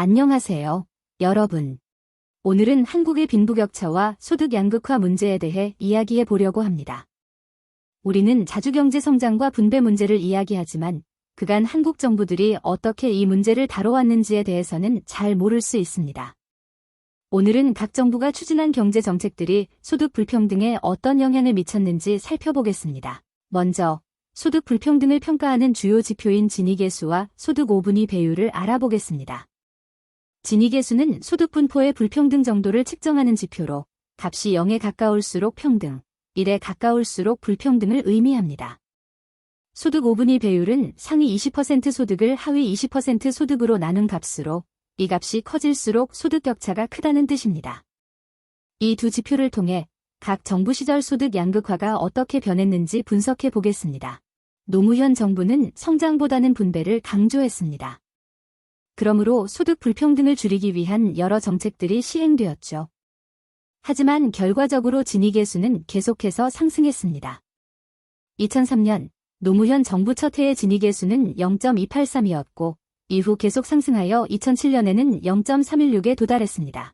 안녕하세요, 여러분. 오늘은 한국의 빈부격차와 소득 양극화 문제에 대해 이야기해 보려고 합니다. 우리는 자주 경제 성장과 분배 문제를 이야기하지만 그간 한국 정부들이 어떻게 이 문제를 다뤄왔는지에 대해서는 잘 모를 수 있습니다. 오늘은 각 정부가 추진한 경제 정책들이 소득 불평등에 어떤 영향을 미쳤는지 살펴보겠습니다. 먼저 소득 불평등을 평가하는 주요 지표인 지니계수와 소득 5분위 배율을 알아보겠습니다. 지니계수는 소득 분포의 불평등 정도를 측정하는 지표로 값이 0에 가까울수록 평등, 1에 가까울수록 불평등을 의미합니다. 소득 5분위 배율은 상위 20% 소득을 하위 20% 소득으로 나눈 값으로 이 값이 커질수록 소득 격차가 크다는 뜻입니다. 이 두 지표를 통해 각 정부 시절 소득 양극화가 어떻게 변했는지 분석해 보겠습니다. 노무현 정부는 성장보다는 분배를 강조했습니다. 그러므로 소득 불평등을 줄이기 위한 여러 정책들이 시행되었죠. 하지만 결과적으로 지니계수는 계속해서 상승했습니다. 2003년 노무현 정부 첫 해의 지니계수는 0.283이었고 이후 계속 상승하여 2007년에는 0.316에 도달했습니다.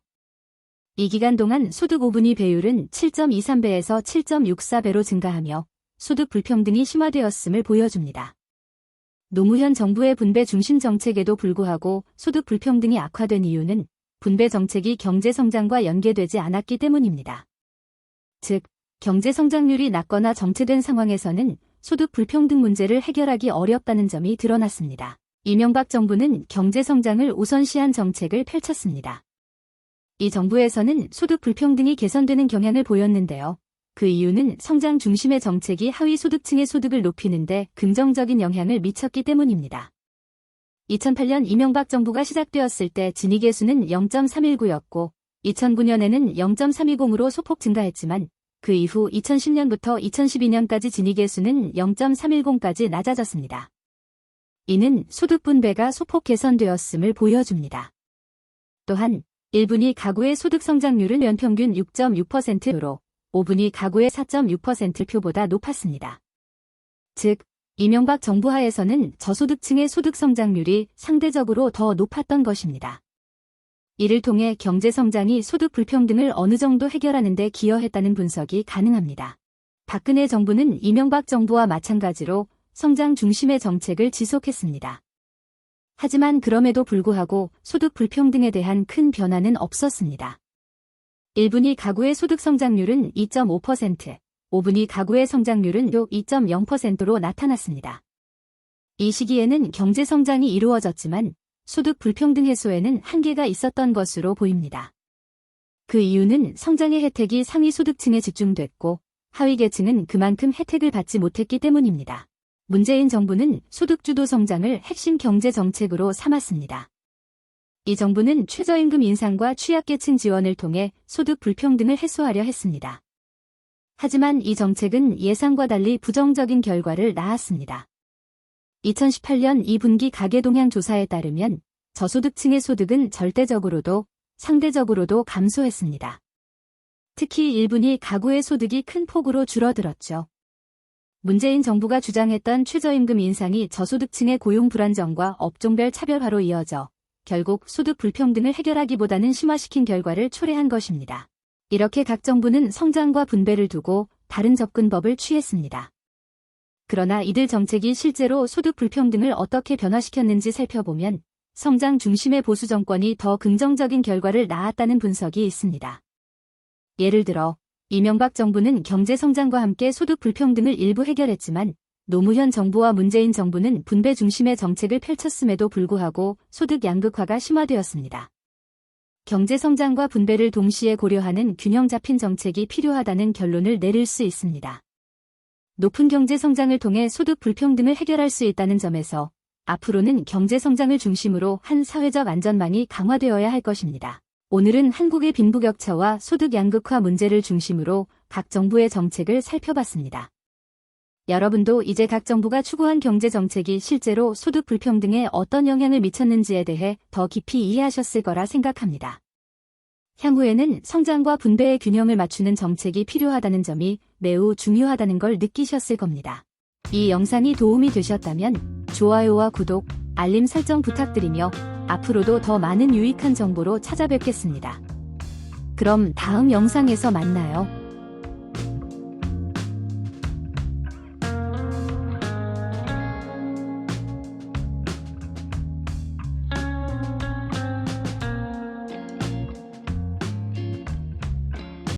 이 기간 동안 소득 5분위 배율은 7.23배에서 7.64배로 증가하며 소득 불평등이 심화되었음을 보여줍니다. 노무현 정부의 분배 중심 정책에도 불구하고 소득 불평등이 악화된 이유는 분배 정책이 경제 성장과 연계되지 않았기 때문입니다. 즉, 경제 성장률이 낮거나 정체된 상황에서는 소득 불평등 문제를 해결하기 어렵다는 점이 드러났습니다. 이명박 정부는 경제 성장을 우선시한 정책을 펼쳤습니다. 이 정부에서는 소득 불평등이 개선되는 경향을 보였는데요. 그 이유는 성장 중심의 정책이 하위 소득층의 소득을 높이는 데 긍정적인 영향을 미쳤기 때문입니다. 2008년 이명박 정부가 시작되었을 때 지니계수는 0.319였고 2009년에는 0.320으로 소폭 증가했지만 그 이후 2010년부터 2012년까지 지니계수는 0.310까지 낮아졌습니다. 이는 소득 분배가 소폭 개선되었음을 보여줍니다. 또한 1분위 가구의 소득 성장률은 연평균 6.6%로 5분위 가구의 4.6%표보다 높았습니다. 즉, 이명박 정부 하에서는 저소득층의 소득 성장률이 상대적으로 더 높았던 것입니다. 이를 통해 경제 성장이 소득 불평등을 어느 정도 해결하는 데 기여했다는 분석이 가능합니다. 박근혜 정부는 이명박 정부와 마찬가지로 성장 중심의 정책을 지속했습니다. 하지만 그럼에도 불구하고 소득 불평등에 대한 큰 변화는 없었습니다. 1분위 가구의 소득 성장률은 2.5%, 5분위 가구의 성장률은 2.0%로 나타났습니다. 이 시기에는 경제 성장이 이루어졌지만 소득 불평등 해소에는 한계가 있었던 것으로 보입니다. 그 이유는 성장의 혜택이 상위 소득층에 집중됐고 하위 계층은 그만큼 혜택을 받지 못했기 때문입니다. 문재인 정부는 소득주도 성장을 핵심 경제 정책으로 삼았습니다. 이 정부는 최저임금 인상과 취약계층 지원을 통해 소득 불평등을 해소하려 했습니다. 하지만 이 정책은 예상과 달리 부정적인 결과를 낳았습니다. 2018년 2분기 가계동향 조사에 따르면 저소득층의 소득은 절대적으로도 상대적으로도 감소했습니다. 특히 1분위 가구의 소득이 큰 폭으로 줄어들었죠. 문재인 정부가 주장했던 최저임금 인상이 저소득층의 고용 불안정과 업종별 차별화로 이어져 결국 소득 불평등을 해결하기보다는 심화시킨 결과를 초래한 것입니다. 이렇게 각 정부는 성장과 분배를 두고 다른 접근법을 취했습니다. 그러나 이들 정책이 실제로 소득 불평등을 어떻게 변화시켰는지 살펴보면 성장 중심의 보수 정권이 더 긍정적인 결과를 낳았다는 분석이 있습니다. 예를 들어 이명박 정부는 경제 성장과 함께 소득 불평등을 일부 해결했지만 노무현 정부와 문재인 정부는 분배 중심의 정책을 펼쳤음에도 불구하고 소득 양극화가 심화되었습니다. 경제 성장과 분배를 동시에 고려하는 균형 잡힌 정책이 필요하다는 결론을 내릴 수 있습니다. 높은 경제 성장을 통해 소득 불평등을 해결할 수 있다는 점에서 앞으로는 경제 성장을 중심으로 한 사회적 안전망이 강화되어야 할 것입니다. 오늘은 한국의 빈부격차와 소득 양극화 문제를 중심으로 각 정부의 정책을 살펴봤습니다. 여러분도 이제 각 정부가 추구한 경제 정책이 실제로 소득 불평등에 어떤 영향을 미쳤는지에 대해 더 깊이 이해하셨을 거라 생각합니다. 향후에는 성장과 분배의 균형을 맞추는 정책이 필요하다는 점이 매우 중요하다는 걸 느끼셨을 겁니다. 이 영상이 도움이 되셨다면 좋아요와 구독, 알림 설정 부탁드리며 앞으로도 더 많은 유익한 정보로 찾아뵙겠습니다. 그럼 다음 영상에서 만나요.